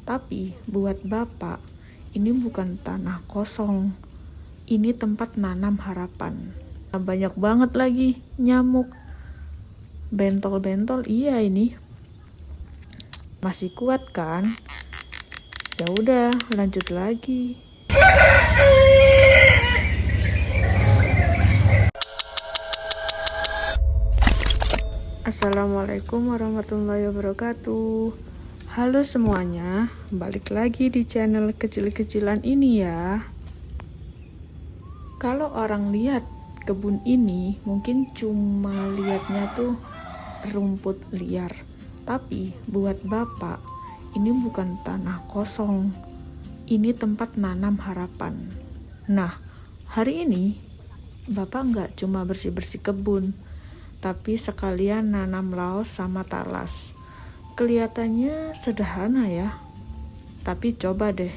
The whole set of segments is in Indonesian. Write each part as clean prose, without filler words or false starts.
Tapi buat Bapak, ini bukan tanah kosong. Ini tempat nanam harapan. Banyak banget lagi nyamuk. Bentol-bentol, iya ini. Masih kuat kan? Ya udah, lanjut lagi. Assalamualaikum warahmatullahi wabarakatuh. Halo semuanya, balik lagi di channel kecil-kecilan ini ya. Kalau orang lihat kebun ini, mungkin cuma lihatnya tuh rumput liar. Tapi buat Bapak, ini bukan tanah kosong. Ini tempat nanam harapan. Nah, hari ini Bapak nggak cuma bersih-bersih kebun, tapi sekalian nanam laos sama talas. Kelihatannya sederhana ya, tapi coba deh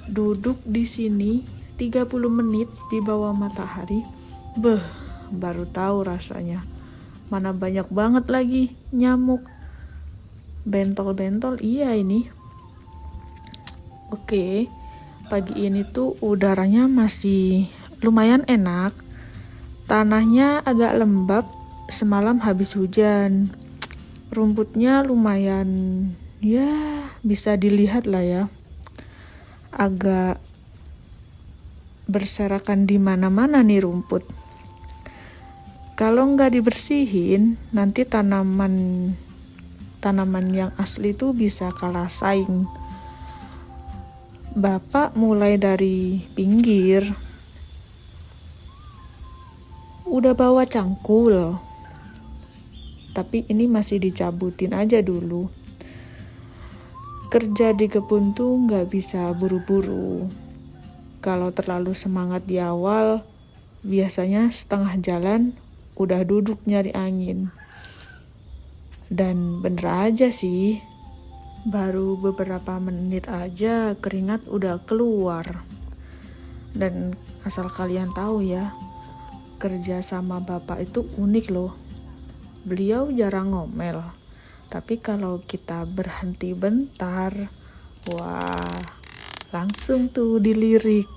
duduk di sini 30 menit di bawah matahari, baru tahu rasanya. Mana banyak banget lagi nyamuk. Bentol-bentol, iya ini. Oke, pagi ini tuh udaranya masih lumayan enak. Tanahnya agak lembab, semalam habis hujan. Rumputnya lumayan, ya bisa dilihat lah ya. Agak berserakan di mana-mana nih rumput. Kalau nggak dibersihin, nanti tanaman yang asli tuh bisa kalah saing. Bapak mulai dari pinggir, udah bawa cangkul, tapi ini masih dicabutin aja dulu. Kerja di kebun tuh nggak bisa buru-buru. Kalau terlalu semangat di awal, biasanya setengah jalan udah duduk nyari angin. Dan bener aja sih, baru beberapa menit aja keringat udah keluar. Dan asal kalian tahu ya, kerja sama Bapak itu unik loh. Beliau jarang ngomel, tapi kalau kita berhenti bentar, wah langsung tuh dilirik.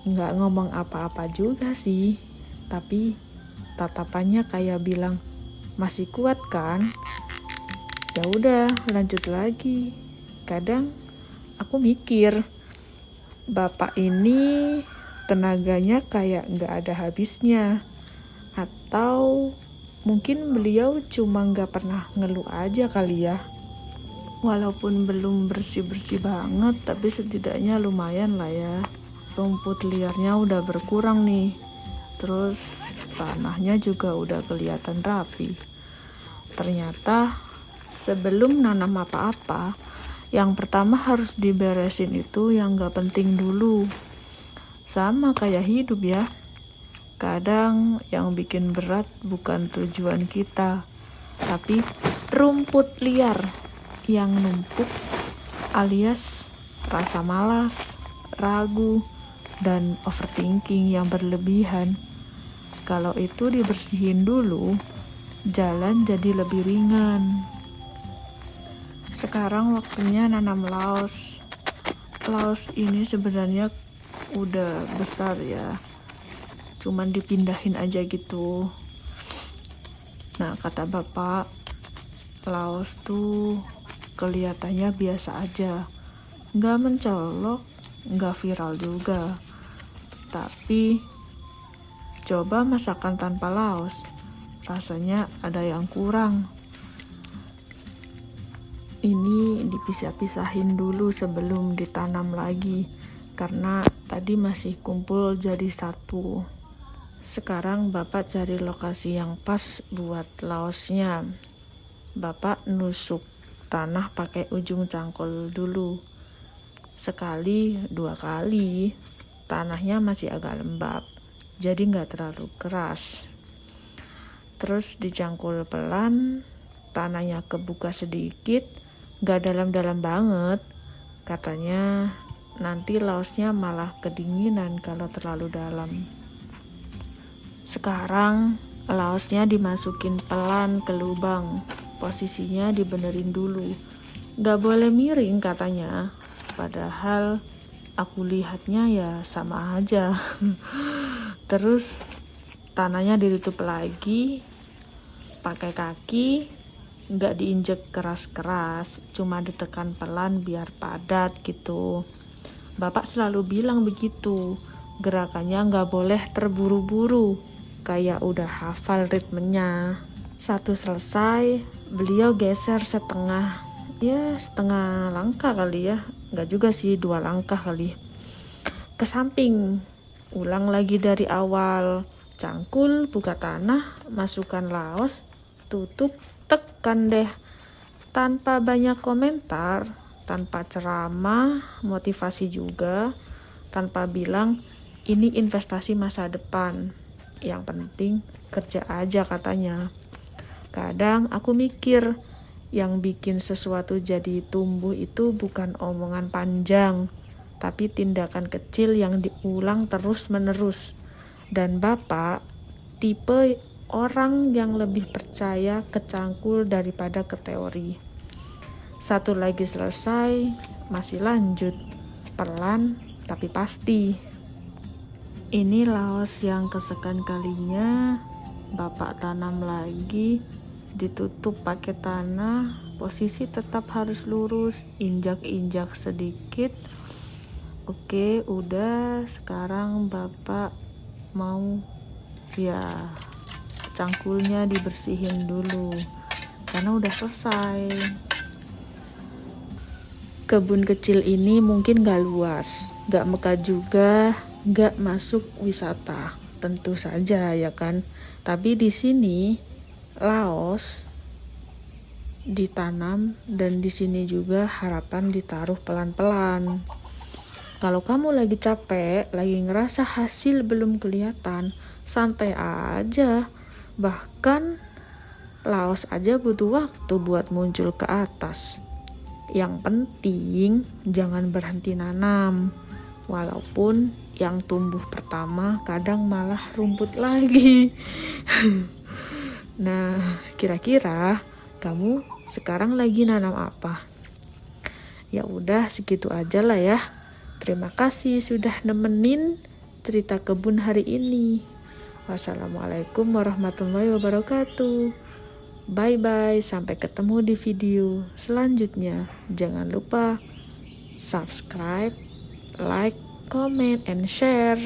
Nggak ngomong apa-apa juga sih, tapi tatapannya kayak bilang, masih kuat kan? Ya udah, lanjut lagi. Kadang aku mikir, Bapak ini tenaganya kayak nggak ada habisnya. Atau mungkin beliau cuma nggak pernah ngeluh aja kali ya. Walaupun belum bersih-bersih banget, tapi setidaknya lumayan lah ya. Rumput liarnya udah berkurang nih. Terus tanahnya juga udah kelihatan rapi. Ternyata sebelum nanam apa-apa, yang pertama harus diberesin itu yang gak penting dulu. Sama kayak hidup ya. Kadang yang bikin berat bukan tujuan kita, tapi rumput liar yang numpuk, alias rasa malas, ragu, dan overthinking yang berlebihan. Kalau itu dibersihin dulu, jalan jadi lebih ringan. Sekarang waktunya nanam laos. Laos ini sebenarnya udah besar ya, cuman dipindahin aja gitu. Nah, kata Bapak, laos tuh kelihatannya biasa aja, nggak mencolok, nggak viral juga. Tapi coba masakan tanpa laos, rasanya ada yang kurang. Ini dipisah-pisahin dulu sebelum ditanam lagi, karena tadi masih kumpul jadi satu. Sekarang Bapak cari lokasi yang pas buat laosnya. Bapak nusuk tanah pakai ujung cangkul dulu. Sekali, 2 kali, tanahnya masih agak lembab, jadi nggak terlalu keras. Terus dicangkul pelan, tanahnya kebuka sedikit, nggak dalam-dalam banget. Katanya nanti laosnya malah kedinginan kalau terlalu dalam. Sekarang laosnya dimasukin pelan ke lubang, posisinya dibenerin dulu. gak boleh miring katanya. Padahal aku lihatnya ya sama aja. Terus tanahnya ditutup lagi pakai kaki, gak diinjek keras-keras, cuma ditekan pelan biar padat gitu. Bapak selalu bilang begitu, gerakannya gak boleh terburu-buru, kayak udah hafal ritmenya. Satu selesai, beliau geser setengah langkah kali ya, gak juga sih 2 langkah kali, ke samping. Ulang lagi dari awal, cangkul, buka tanah, masukkan laos, tutup, tekan deh. Tanpa banyak komentar, tanpa ceramah, motivasi juga, tanpa bilang ini investasi masa depan, yang penting kerja aja katanya. Kadang aku mikir, yang bikin sesuatu jadi tumbuh itu bukan omongan panjang, tapi tindakan kecil yang diulang terus-menerus. Dan Bapak tipe orang yang lebih percaya ke cangkul daripada ke teori. Satu lagi selesai, masih lanjut, pelan tapi pasti. Ini laos yang kesekian kalinya Bapak tanam lagi, ditutup pakai tanah, posisi tetap harus lurus, injak-injak sedikit. Oke, udah, sekarang Bapak mau cangkulnya dibersihin dulu karena udah selesai. Kebun kecil ini mungkin gak luas, gak megah juga, gak masuk wisata, tentu saja ya kan. Tapi di sini laos ditanam dan di sini juga harapan ditaruh pelan-pelan. Kalau kamu lagi capek, lagi ngerasa hasil belum kelihatan, santai aja. Bahkan laos aja butuh waktu buat muncul ke atas. Yang penting jangan berhenti nanam. Walaupun yang tumbuh pertama kadang malah rumput lagi. Nah, kira-kira kamu sekarang lagi nanam apa? Ya udah, segitu aja lah ya. Terima kasih sudah nemenin cerita kebun hari ini. Wassalamualaikum warahmatullahi wabarakatuh. Bye-bye, sampai ketemu di video selanjutnya. Jangan lupa subscribe, like, comment, and share.